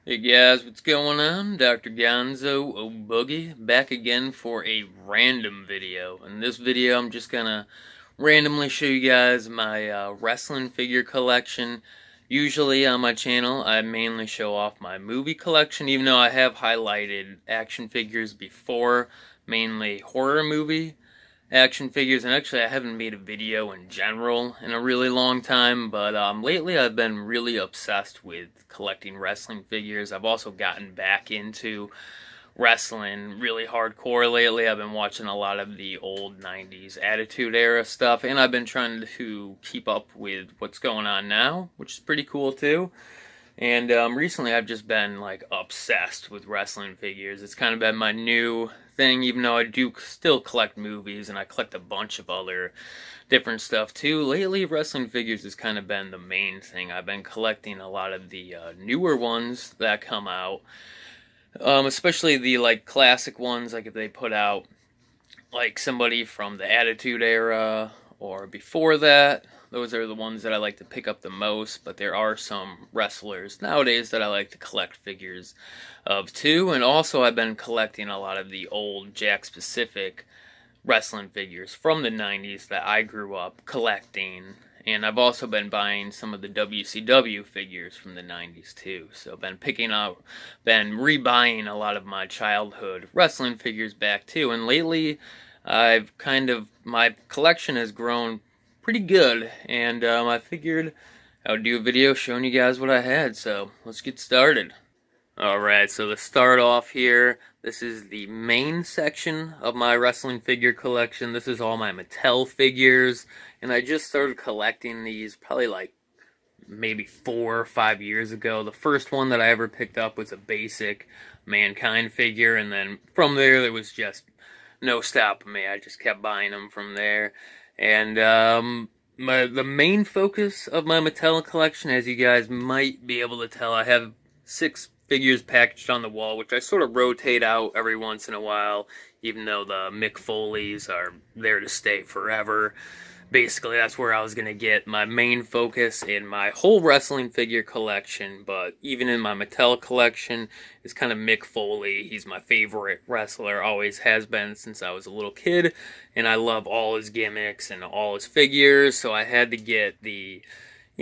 Hey guys, what's going on? Dr. Gonzo O'Boogie back again for a random video. In this video, I'm just gonna randomly show you guys my wrestling figure collection. Usually on my channel, I mainly show off my movie collection, even though I have highlighted action figures before, mainly horror movie action figures, and actually I haven't made a video in general in a really long time, but lately I've been really obsessed with collecting wrestling figures. I've also gotten back into wrestling really hardcore lately. I've been watching a lot of the old 90s Attitude Era stuff, and I've been trying to keep up with what's going on now, which is pretty cool too. And recently I've just been like obsessed with wrestling figures. It's kind of been my new thing, even though I do still collect movies and I collect a bunch of other different stuff too. Lately, wrestling figures has kind of been the main thing. I've been collecting a lot of the newer ones that come out, especially the like classic ones, like if they put out like somebody from the Attitude Era or before that. Those are the ones that I like to pick up the most, but there are some wrestlers nowadays that I like to collect figures of too. And also I've been collecting a lot of the old Jack-specific wrestling figures from the 90s that I grew up collecting. And I've also been buying some of the WCW figures from the 90s too. So I've been rebuying a lot of my childhood wrestling figures back too. And lately, my collection has grown pretty good. And I figured I would do a video showing you guys what I had. So let's get started. Alright, so to start off here, this is the main section of my wrestling figure collection. This is all my Mattel figures, and I just started collecting these probably like maybe 4 or 5 years ago. The first one that I ever picked up was a basic Mankind figure, and then from there was just no stopping me. I just kept buying them from there. And the main focus of my Mattel collection, as you guys might be able to tell, I have 6 figures packaged on the wall, which I sort of rotate out every once in a while, even though the Mick Foleys are there to stay forever. Basically, that's where I was going to get my main focus in my whole wrestling figure collection, but even in my Mattel collection, it's kind of Mick Foley. He's my favorite wrestler, always has been since I was a little kid, and I love all his gimmicks and all his figures, so I had to get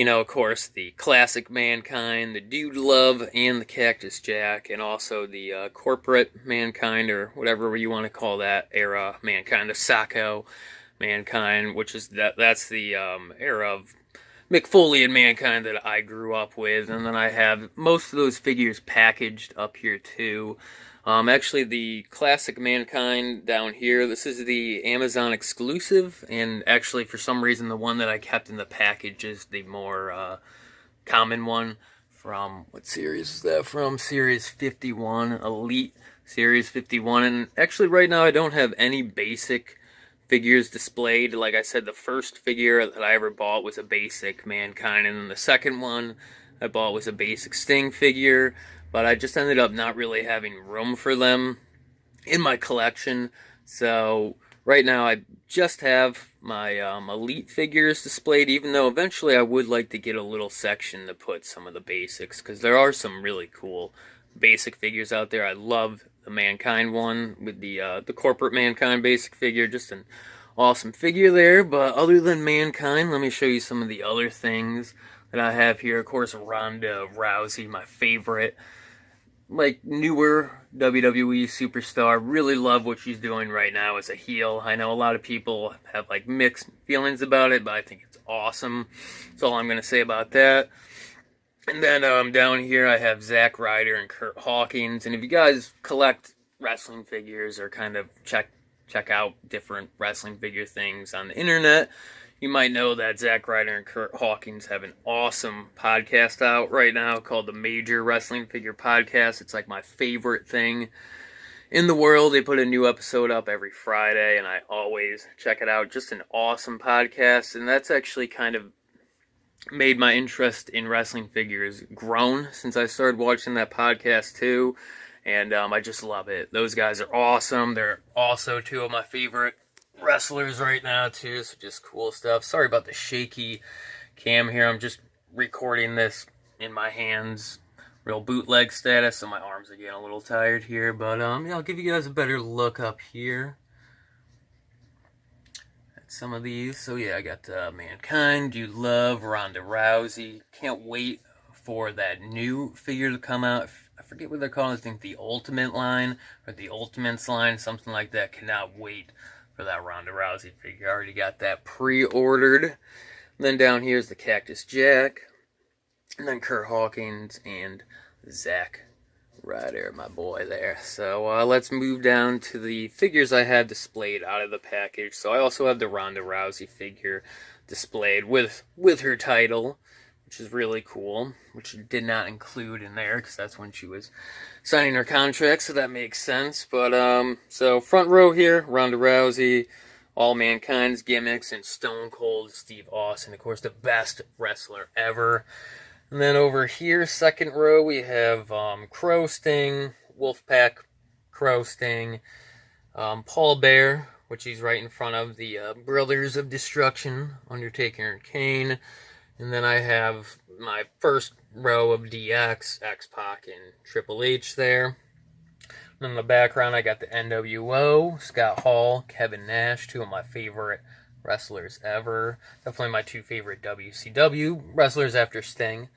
of course, the classic Mankind, the Dude Love, and the Cactus Jack, and also the corporate Mankind, or whatever you want to call that era Mankind, the Sacco Mankind, which is that's the era of Mick Foley and Mankind that I grew up with. And then I have most of those figures packaged up here too. Actually, the classic Mankind down here, this is the Amazon exclusive, and actually, for some reason, the one that I kept in the package is the more common one from, what series is that from? Series 51, Elite Series 51, and actually, right now, I don't have any basic figures displayed. Like I said, the first figure that I ever bought was a basic Mankind, and then the second one I bought was a basic Sting figure, but I just ended up not really having room for them in my collection. So right now I just have my Elite figures displayed, even though eventually I would like to get a little section to put some of the basics, because there are some really cool basic figures out there. I love the Mankind one with the corporate Mankind basic figure, just an awesome figure there. But other than Mankind, let me show you some of the other things that I have here. Of course, Ronda Rousey, my favorite, like, newer WWE superstar. Really love what she's doing right now as a heel. I know a lot of people have like mixed feelings about it, but I think it's awesome. That's all I'm going to say about that. And then down here I have Zack Ryder and Kurt Hawkins. And if you guys collect wrestling figures or kind of check out different wrestling figure things on the internet, you might know that Zack Ryder and Kurt Hawkins have an awesome podcast out right now called the Major Wrestling Figure Podcast. It's like my favorite thing in the world. They put a new episode up every Friday, and I always check it out. Just an awesome podcast, and that's actually kind of made my interest in wrestling figures grown since I started watching that podcast too, and I just love it. Those guys are awesome. They're also two of my favorite wrestlers right now too, so just cool stuff. Sorry about the shaky cam here. I'm just recording this in my hands real bootleg status, so my arms are getting a little tired here. But yeah, I'll give you guys a better look up here at some of these. So yeah, I got Mankind, Dude Love, Ronda Rousey. Can't wait for that new figure to come out. I forget what they're calling it. I think the Ultimate line or the Ultimates line, something like that. Cannot wait for that Ronda Rousey figure. I already got that pre-ordered. Then down here is the Cactus Jack. And then Kurt Hawkins and Zack Ryder, my boy there. So let's move down to the figures I had displayed out of the package. So I also have the Ronda Rousey figure displayed with her title, which is really cool, which did not include in there because that's when she was signing her contract, so that makes sense. But so front row here, Ronda Rousey, all Mankind's gimmicks, and Stone Cold Steve Austin, of course, the best wrestler ever. And then over here, second row, we have Crow Sting, Wolfpack Crow Sting, Paul Bear, which he's right in front of, the Brothers of Destruction, Undertaker and Kane. And then I have my first row of DX, X-Pac, and Triple H there. And in the background, I got the NWO, Scott Hall, Kevin Nash, two of my favorite wrestlers ever. Definitely my two favorite WCW wrestlers after Sting.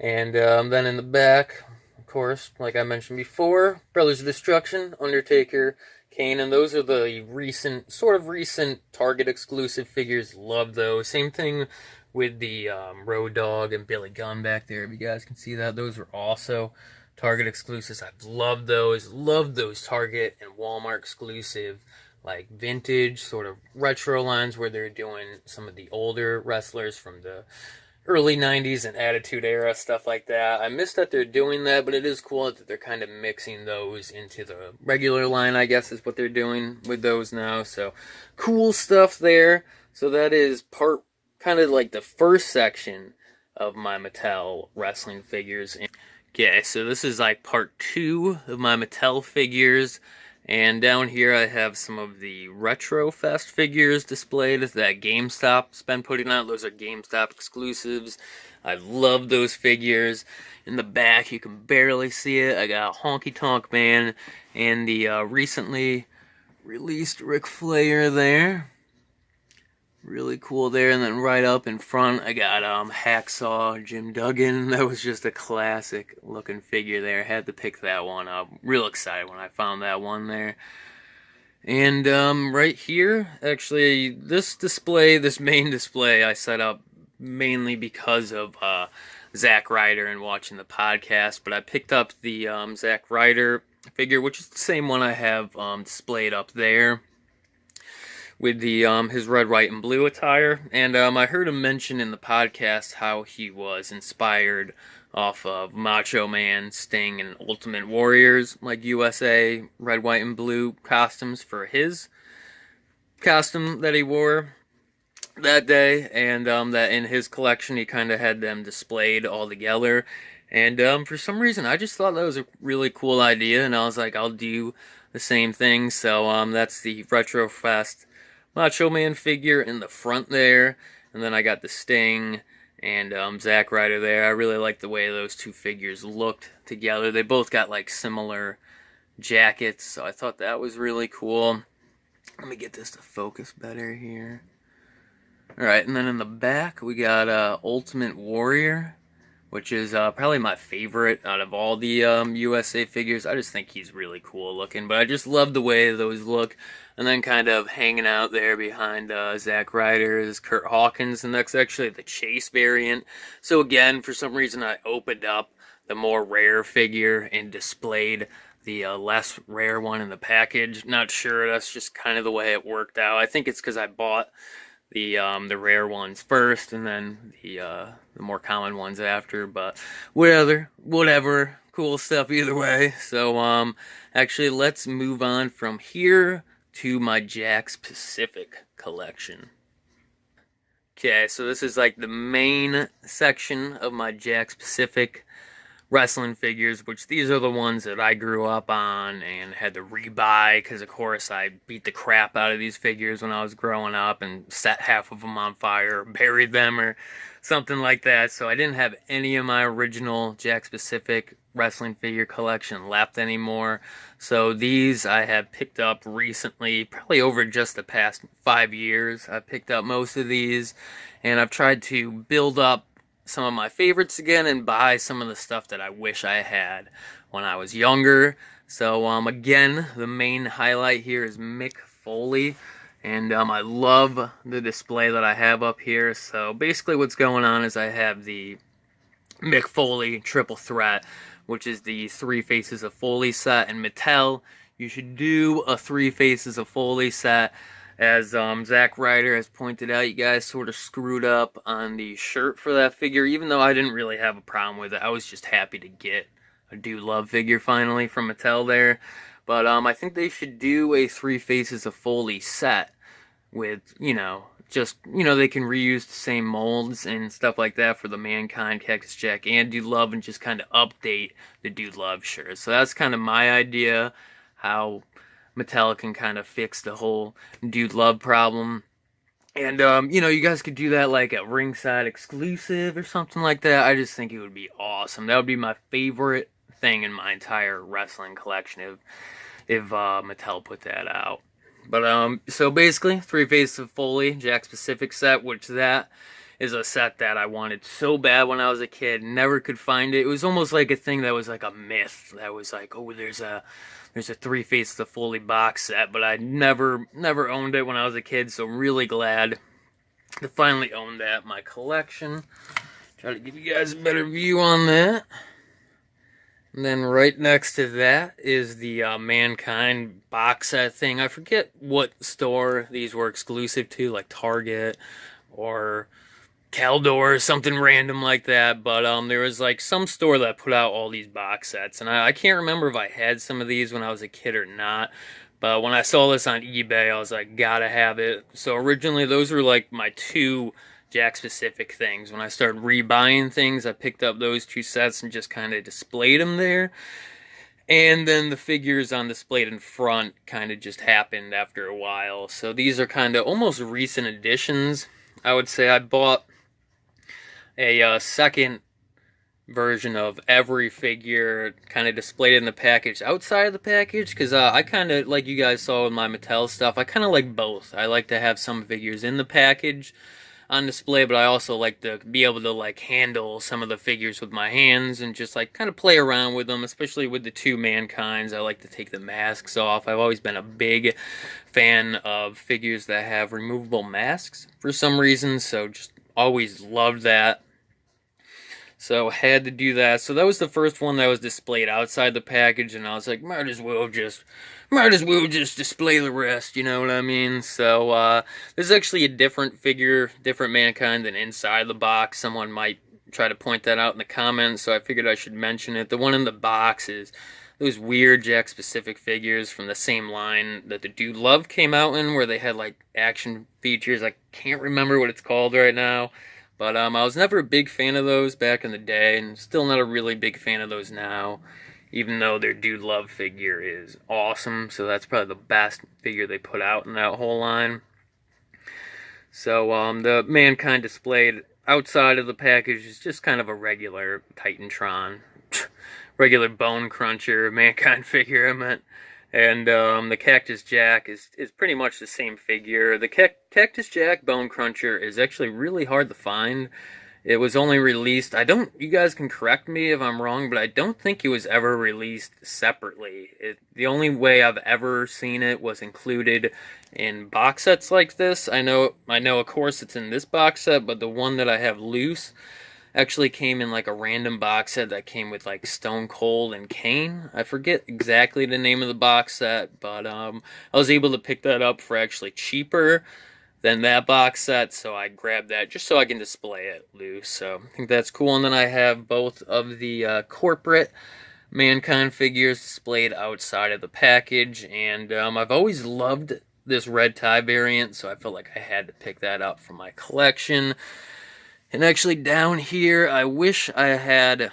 And then in the back, of course, like I mentioned before, Brothers of Destruction, Undertaker, Kane, and those are the recent Target exclusive figures. Love those. Same thing with the Road Dogg and Billy Gunn back there. If you guys can see that, those were also Target exclusives. I've loved those. Loved those Target and Walmart exclusive, like vintage sort of retro lines where they're doing some of the older wrestlers from the early 90s and Attitude Era, stuff like that. I miss that they're doing that, but it is cool that they're kind of mixing those into the regular line, I guess is what they're doing with those now. So cool stuff there. So that is kind of like the first section of my Mattel wrestling figures. Okay, so this is like part 2 of my Mattel figures. And down here I have some of the Retro Fest figures displayed that GameStop's been putting out. Those are GameStop exclusives. I love those figures. In the back, you can barely see it. I got Honky Tonk Man and the recently released Ric Flair there. Really cool there. And then right up in front, I got Hacksaw Jim Duggan. That was just a classic looking figure there. Had to pick that one up. Real excited when I found that one there. And right here, actually, this main display I set up mainly because of Zack Ryder and watching the podcast. But I picked up the Zack Ryder figure, which is the same one I have displayed up there, with the his red, white, and blue attire. And I heard him mention in the podcast how he was inspired off of Macho Man, Sting, and Ultimate Warrior's like USA red, white, and blue costumes for his costume that he wore that day, and that in his collection he kind of had them displayed all together. And for some reason I just thought that was a really cool idea, and I was like, I'll do the same thing. So that's the Retro Fest Macho Man figure in the front there, and then I got the Sting and Zack Ryder there. I really like the way those two figures looked together. They both got like similar jackets, so I thought that was really cool. Let me get this to focus better here. Alright, and then in the back we got Ultimate Warrior, which is probably my favorite out of all the USA figures. I just think he's really cool looking, but I just love the way those look. And then kind of hanging out there behind Zack Ryder is Kurt Hawkins, and that's actually the Chase variant. So again, for some reason I opened up the more rare figure and displayed the less rare one in the package. Not sure, that's just kind of the way it worked out. I think it's because I bought the rare ones first and then the more common ones after, but whatever, cool stuff either way. So actually let's move on from here to my Jakks Pacific collection. Okay, so this is like the main section of my Jakks Pacific wrestling figures, which these are the ones that I grew up on and had to rebuy because, of course, I beat the crap out of these figures when I was growing up and set half of them on fire, or buried them, or something like that. So I didn't have any of my original Jakks Pacific wrestling figure collection left anymore. So these I have picked up recently, probably over just the past 5 years. I've picked up most of these, and I've tried to build up some of my favorites again and buy some of the stuff that I wish I had when I was younger. So again, the main highlight here is Mick Foley, and I love the display that I have up here. So basically what's going on is I have the Mick Foley Triple Threat, which is the Three Faces of Foley set, and Mattel, you should do a Three Faces of Foley set. As Zack Ryder has pointed out, you guys sort of screwed up on the shirt for that figure, even though I didn't really have a problem with it. I was just happy to get a Dude Love figure finally from Mattel there. But I think they should do a Three Faces of Foley set with, just, they can reuse the same molds and stuff like that for the Mankind, Cactus Jack, and Dude Love, and just kind of update the Dude Love shirt. So that's kind of my idea, how Mattel can kind of fix the whole Dude Love problem. And, you guys could do that like a ringside exclusive or something like that. I just think it would be awesome. That would be my favorite thing in my entire wrestling collection if Mattel put that out. But, so basically, Three Faces of Foley, Jakks Pacific set, which that is a set that I wanted so bad when I was a kid, never could find it. It was almost like a thing that was like a myth, that was like, oh, there's a Three Faces of Foley box set, but I never owned it when I was a kid, so I'm really glad to finally own that in my collection. Try to give you guys a better view on that. And then right next to that is the Mankind box set thing. I forget what store these were exclusive to, like Target or Caldor or something random like that, but there was like some store that put out all these box sets, and I can't remember if I had some of these when I was a kid or not, but when I saw this on eBay, I was like, gotta have it. So originally those were like my two Jakks Pacific things. When I started rebuying things, I picked up those two sets and just kind of displayed them there. And then the figures on displayed in front kind of just happened after a while. So these are kind of almost recent additions. I would say I bought a second version of every figure kind of displayed in the package outside of the package, because I kind of, like you guys saw with my Mattel stuff, I kind of like both. I like to have some figures in the package on display, but I also like to be able to like handle some of the figures with my hands and just like kind of play around with them, especially with the two Mankinds. I like to take the masks off. I've always been a big fan of figures that have removable masks for some reason, so just always loved that. So had to do that. So that was the first one that was displayed outside the package, and I was like, might as well just display the rest, you know what I mean? So there's actually a different figure, different Mankind than inside the box. Someone might try to point that out in the comments, so I figured I should mention it. The one in the box is those weird Jakks Pacific figures from the same line that the Dude Love came out in, where they had like action features. I can't remember what it's called right now. But I was never a big fan of those back in the day, and still not a really big fan of those now, even though their Dude Love figure is awesome. So that's probably the best figure they put out in that whole line. So the Mankind displayed outside of the package is just kind of a regular Titantron, regular Bone Cruncher Mankind figure, I meant. And the Cactus Jack is pretty much the same figure. The Cactus Jack Bone Cruncher is actually really hard to find. It was only released, you guys can correct me if I'm wrong, but I don't think it was ever released separately. The only way I've ever seen it was included in box sets like this. I know of course it's in this box set, but the one that I have loose actually came in like a random box set that came with like Stone Cold and Kane. I forget exactly the name of the box set, but I was able to pick that up for actually cheaper than that box set, so I grabbed that just so I can display it loose. So I think that's cool. And then I have both of the corporate Mankind figures displayed outside of the package, and I've always loved this red tie variant, so I felt like I had to pick that up for my collection. And actually down here, I wish I had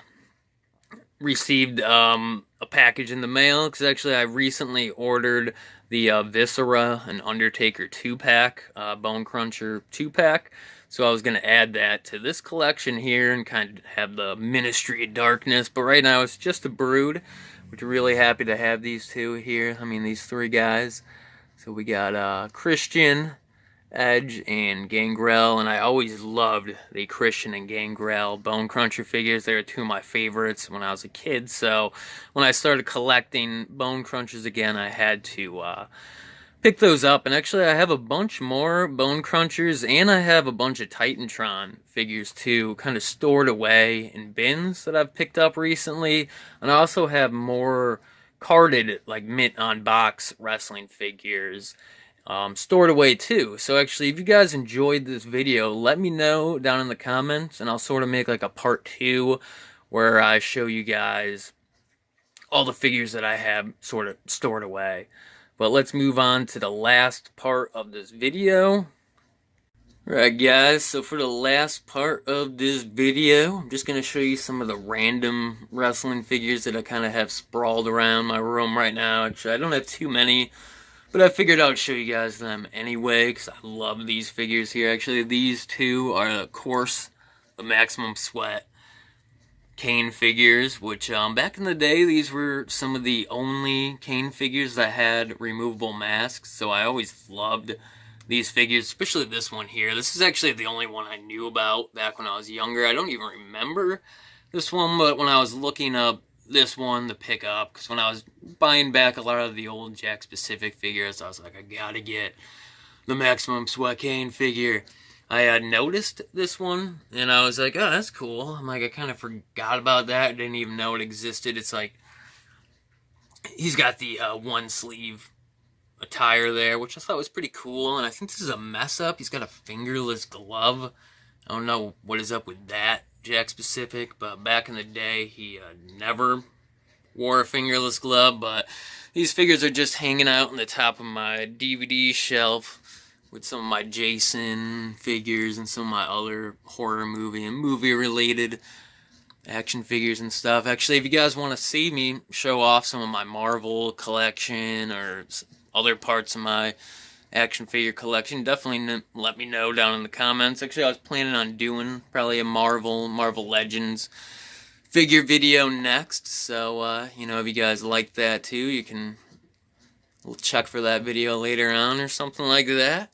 received a package in the mail, because actually I recently ordered the Viscera and Undertaker 2-pack, Bone Cruncher 2-pack. So I was going to add that to this collection here and kind of have the Ministry of Darkness. But right now it's just a Brood, which we're really happy to have these two here. I mean, these three guys. So we got Christian, Edge, and Gangrel, and I always loved the Christian and Gangrel Bone Cruncher figures. They were two of my favorites when I was a kid, so when I started collecting Bone Crunchers again, I had to pick those up. And actually I have a bunch more Bone Crunchers, and I have a bunch of Titantron figures too, kind of stored away in bins that I've picked up recently. And I also have more carded, like mint on box wrestling figures stored away too. So actually, if you guys enjoyed this video, let me know down in the comments, and I'll sort of make like a part 2 where I show you guys all the figures that I have sort of stored away. But let's move on to the last part of this video. Alright guys, so for the last part of this video, I'm just going to show you some of the random wrestling figures that I kind of have sprawled around my room right now. Actually, I don't have too many, but I figured I would show you guys them anyway, because I love these figures here. Actually, these two are, of course, the Maximum Sweat Kane figures, which back in the day, these were some of the only Kane figures that had removable masks, so I always loved these figures, especially this one here. This is actually the only one I knew about back when I was younger. I don't even remember this one, but when I was looking up this one to pick up, because when I was buying back a lot of the old Jack Specific figures, I was like, I gotta get the Maximum Sweat Kane figure. I had noticed this one, and I was like, oh, that's cool. I'm like, I kind of forgot about that. Didn't even know it existed. It's like, he's got the one sleeve attire there, which I thought was pretty cool, and I think this is a mess up. He's got a fingerless glove. I don't know what is up with that, Jack Specific, but back in the day, he never wore a fingerless glove. But these figures are just hanging out on the top of my DVD shelf with some of my Jason figures and some of my other horror movie and movie-related action figures and stuff. Actually, if you guys want to see me show off some of my Marvel collection or other parts of my action figure collection, definitely let me know down in the comments. Actually, I was planning on doing probably a Marvel Legends figure video next, so you know, if you guys like that too, you can check for that video later on or something like that.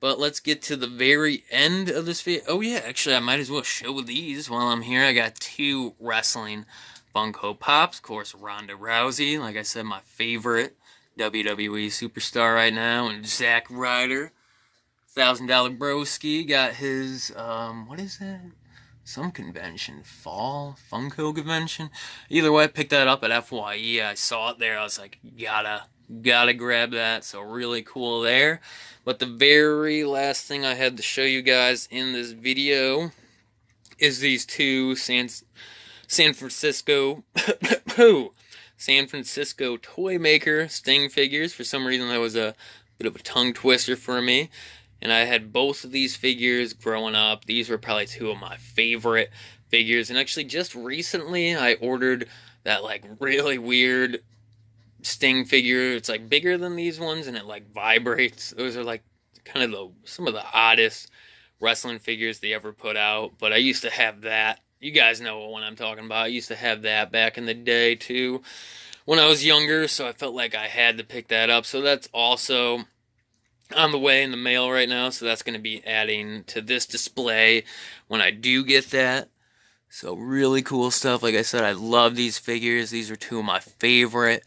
But let's get to the very end of this video. Oh yeah, actually I might as well show these while I'm here. I got two wrestling Funko Pops. Of course, Ronda Rousey, like I said, my favorite WWE superstar right now, and Zack Ryder, $1,000 Broski, got his, what is that? Some convention, Fall Funko convention. Either way, I picked that up at FYE. I saw it there. I was like, gotta grab that. So really cool there. But the very last thing I had to show you guys in this video is these two San Francisco San Francisco toy maker Sting figures. For some reason, that was a bit of a tongue twister for me. And I had both of these figures growing up. These were probably two of my favorite figures. And actually, just recently, I ordered that, like, really weird Sting figure. It's, like, bigger than these ones, and it, like, vibrates. Those are, like, kind of some of the oddest wrestling figures they ever put out. But I used to have that. You guys know what I'm talking about. I used to have that back in the day, too, when I was younger. So I felt like I had to pick that up. So that's also on the way in the mail right now, so that's going to be adding to this display when I do get that. So really cool stuff. Like I said, I love these figures. These are two of my favorite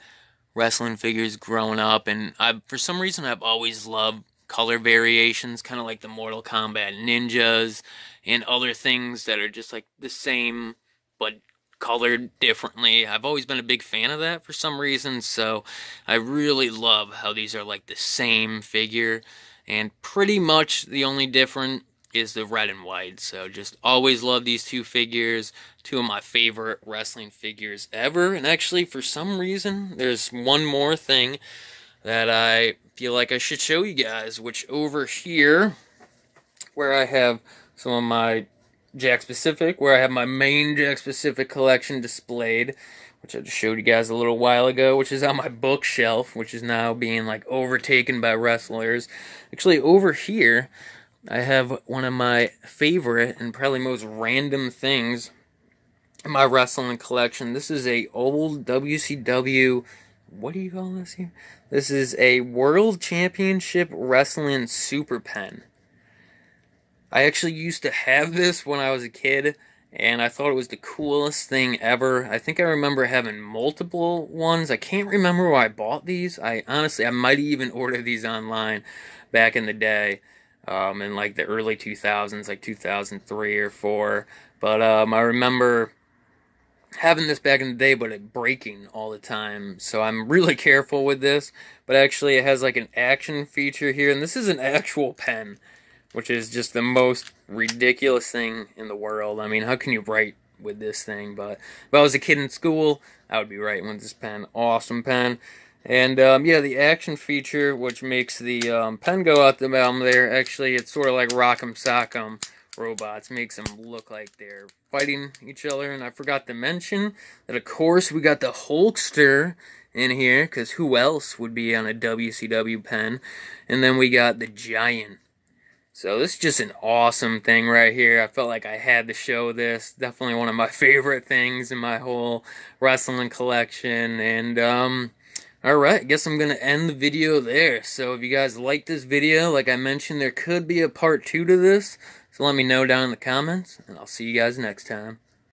wrestling figures growing up, and for some reason I've always loved color variations, kind of like the Mortal Kombat ninjas and other things that are just like the same but colored differently. I've always been a big fan of that for some reason, so I really love how these are like the same figure, and pretty much the only different is the red and white. So just always love these two figures, two of my favorite wrestling figures ever. And actually, for some reason, there's one more thing that I feel like I should show you guys, which over here, where I have some of my Jack Specific, where I have my main Jack Specific collection displayed, which I just showed you guys a little while ago, which is on my bookshelf, which is now being like overtaken by wrestlers. Actually, over here, I have one of my favorite and probably most random things in my wrestling collection. This is a old WCW, what do you call this here? This is a World Championship Wrestling Super Pen. I actually used to have this when I was a kid, and I thought it was the coolest thing ever. I think I remember having multiple ones. I can't remember where I bought these. I might even order these online back in the day, in like the early 2000s, like 2003 or 4. But I remember having this back in the day, but it breaking all the time. So I'm really careful with this. But actually, it has like an action feature here, and this is an actual pen, which is just the most ridiculous thing in the world. I mean, how can you write with this thing? But if I was a kid in school, I would be writing with this pen. Awesome pen. And yeah, the action feature, which makes the pen go out the bottom there, actually, it's sort of like Rock'em Sock'em robots. Makes them look like they're fighting each other. And I forgot to mention that, of course, we got the Hulkster in here, because who else would be on a WCW pen? And then we got the Giant. So this is just an awesome thing right here. I felt like I had to show this. Definitely one of my favorite things in my whole wrestling collection. And alright, I guess I'm going to end the video there. So if you guys like this video, like I mentioned, there could be a part 2 to this. So let me know down in the comments, and I'll see you guys next time.